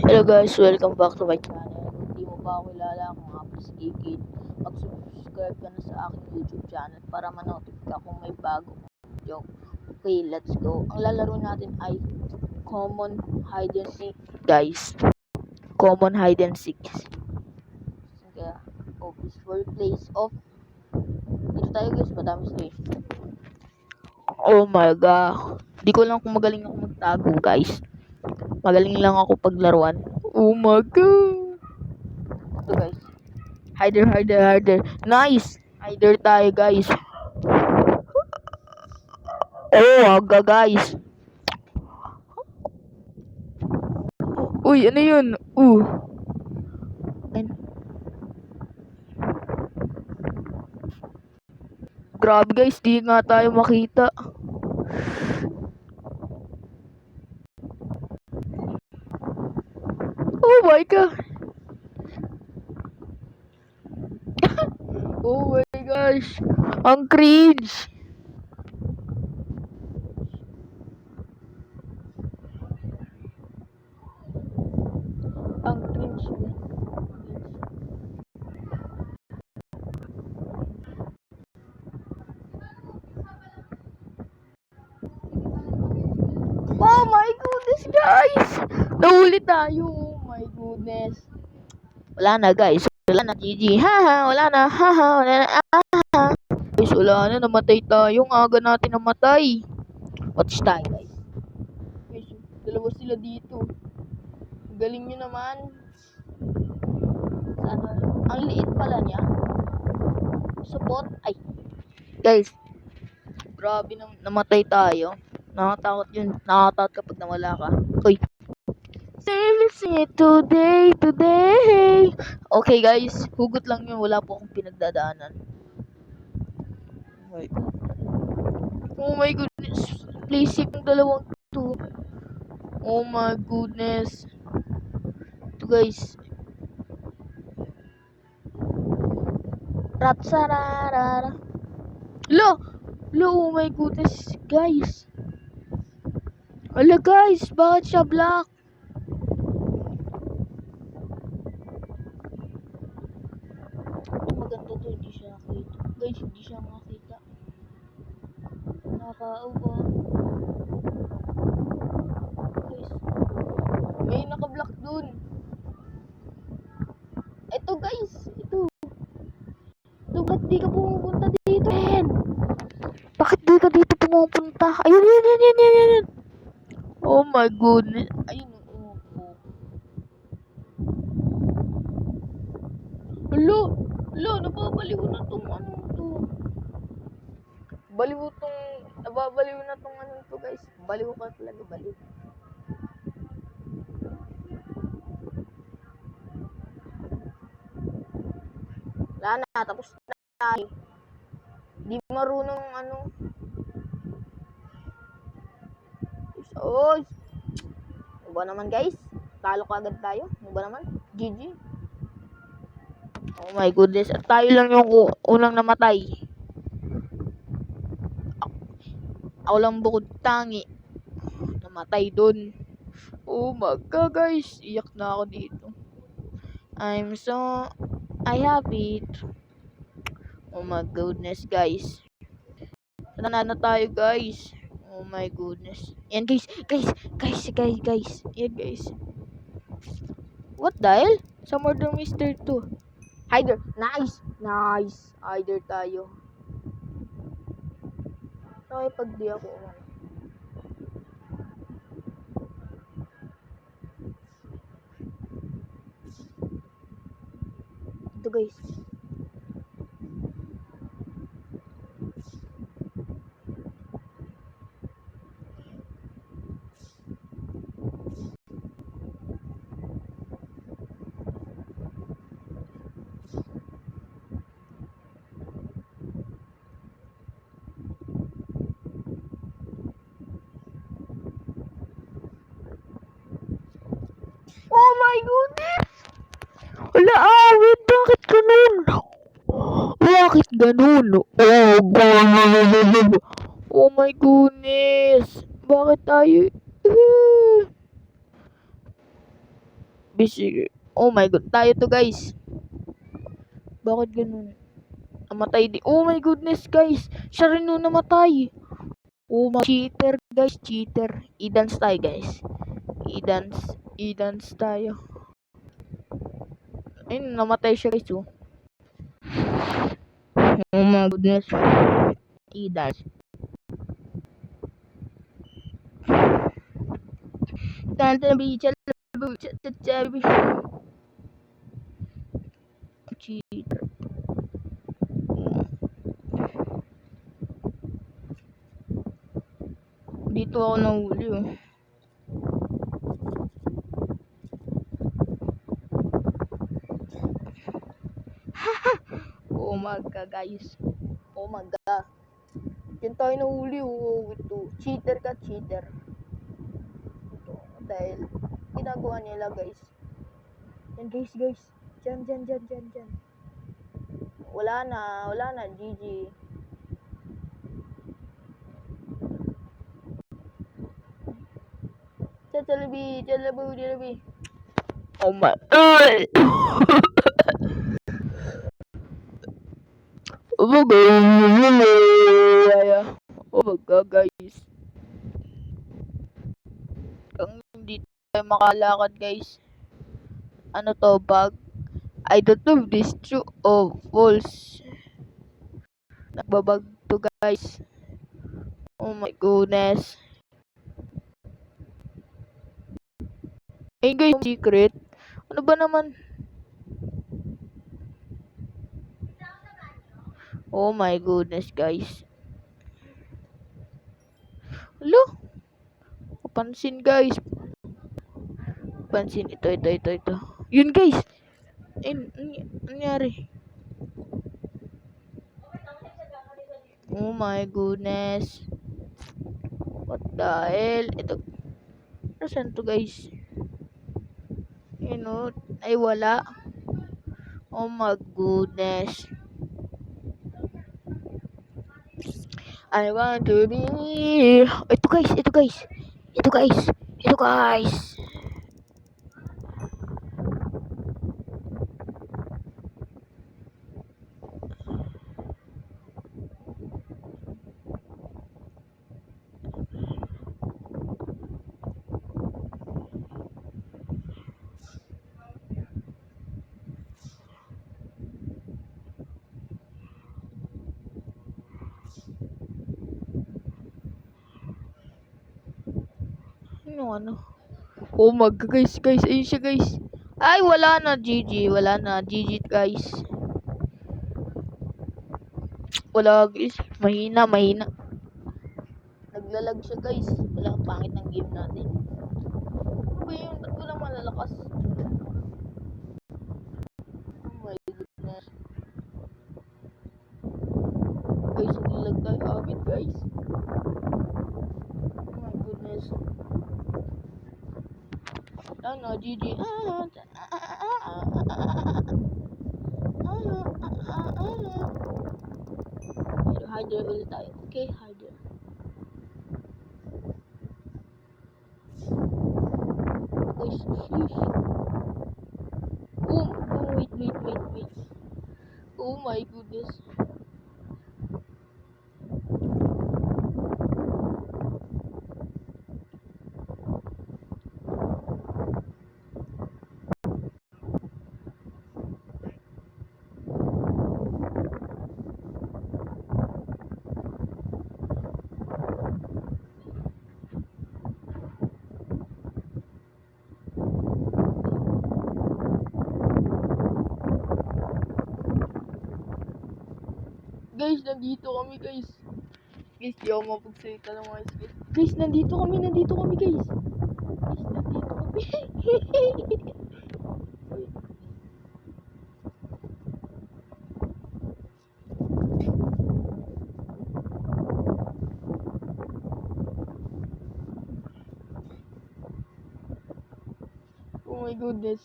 Hello guys, welcome back to my channel. Kung di mo pa ako kilala, ako nga po si Kikid. Mag-subscribe ka na sa aking YouTube channel para ma-notify ka kung may bago joke. Okay, let's go. Ang lalaro natin ay Common Hide and Seek, guys. Common Hide and Seek. Kaya, office workplace of. Dito tayo guys, madami sila. Oh my god. Di ko lang kung magaling ako magtago, guys. Magaling lang ako paglaruan. Oh my god. Ito guys. Hider. Nice! Hider tayo guys. Oh, aga guys. Uy, ano yun? Grabe guys, di nga tayo makita. Oh my god. Oh my gosh. Ang cringe. Ang cringe. Oh my goodness guys. Nahuli tayo. Oh my goodness. Wala na guys. Wala na GG. Haha, wala na. Haha, wala na. Guys, wala na. Namatay tayo. Ang aga natin namatay. Watch tayo guys. Guys, dalawa sila dito. Galing nyo naman. Sana. Ang liit pala niya. Support. Ay. Guys. Grabe namatay tayo. Nakatakot yun. Nakatakot kapag nawala ka. Uy. Save it today. Okay guys. Hugot lang yun. Wala po akong pinagdadaanan. Oh my goodness. Please save yung dalawang to. Oh my goodness. Ito guys. Ratsararara. Lo, oh my goodness, guys. Hala guys, bakit siya black? Maganda to, hindi siya nakita. Guys, hindi siya makita. Nakakaubo. Guys, may naka-block dun. Ito guys, ito. Bakit di ka pumupunta dito, Ben? Bakit di ka dito pumupunta? Ayun. Oh my goodness. Ayun. Lo, nababaliw na tong ano to. Nababaliw na tong ano to guys. Baliw ka talaga, baliw. Wala na, tapos na. Di marunong ano. Oy. Ano ba naman guys? Talo ka agad tayo. Ano ba naman? GG. Oh my goodness. At tayo lang yung unang namatay. Ako lang bukod tangi. Namatay dun. Oh my god guys. Iyak na ako dito. I have it. Oh my goodness guys. Nanalo tayo guys. Oh my goodness. Yan guys. Yan guys. What the hell? Sa Murder Mystery 2. Hider. Nice. Hider tayo. Okay, pag di ako ito guys. Oh my goodness! Wala, wait, bakit ganun? Bakit ganun? Oh my goodness! Bakit tayo? Busy. Oh my god, tayo to guys. Bakit ganun? Namatay di. Oh my goodness guys. Siya rin nung namatay. Oh my cheater guys, cheater. I-dance tayo guys. I-dance tayo. Ayun, namatay siya guys oh. Oh my goodness. I-dance. Tantabi, chalabu, chalabu. Cheater. Dito ako nahuli oh. Oh my god guys. Oh my god. Diyan tayo nahuli oh. Ito. Cheater ka, cheater. Ito. Dahil ginagawa nila guys. Yan guys. Diyan. Wala na. GG. Chalabi. Oh my. Oh my god guys. Kung hindi tayo makalakad guys. Ano to, bug? I don't know if this true or false. Nagbabag to guys. Oh my goodness. Ayun guys, secret. Ano ba naman? Oh my goodness guys. Hello? Pansin guys. Pansin. Ito. Yun guys. Ayun, nangyari? Oh my goodness. What the hell? Ito. Nasaan to guys? Ay wala. Oh my goodness. I want to be. Ito guys. Ano? Oh my god guys. Ayun siya guys. Ay wala na. GG guys. Wala guys. Mahina. Naglalag siya guys. Wala, pangit ng game natin. Ano ba yun? Ba't walang malalakas? Oh my goodness. Guys, naglalag tayo agad guys. Oh my goodness. Ano, GG. Hider ulit tayo. Okay, hider. Guys, sheesh. Oh, wait. Oh my goodness. Guys, nandito kami guys. Guys, di ako mapagsalita ng mga guys. Guys, nandito kami guys. Guys, nandito kami. Oh my goodness.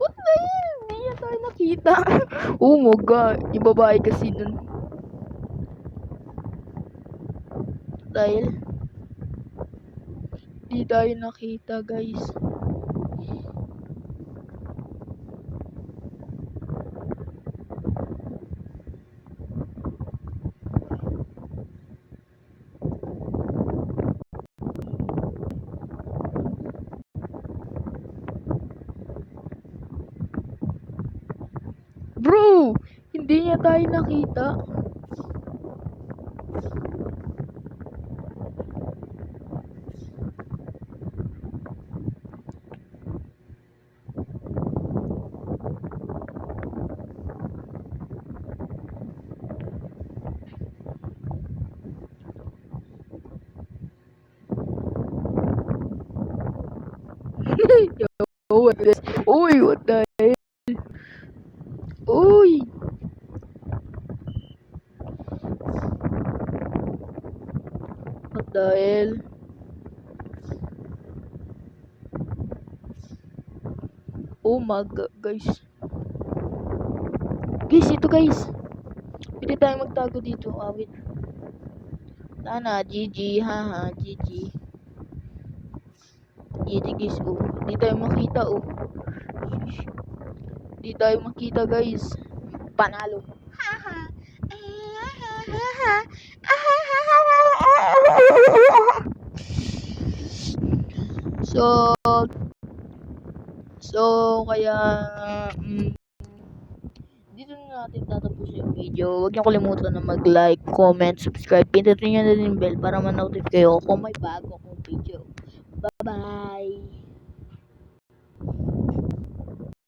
What the hell? Hindi niya tayo nakita. Oh my god. Yung babae kasi dun. Dahil di tayo nakita guys. Bro! Hindi niya tayo nakita. Yo, what the... Uy, what the hell? Uy! What the hell? Oh my god, guys. Guys, ito guys. Pwede tayong magtago dito. Wait. Sana, GG, haha, GG. GG guys, oh. Hindi tayo makita, oh. Hindi tayo makita, guys. Panalo. Kaya dito na natin tatapos yung video. Huwag niyo kalimutan na mag-like, comment, subscribe. Pindutin niyo na din yung bell para ma-notify kayo kung may bago akong video. Bye-bye!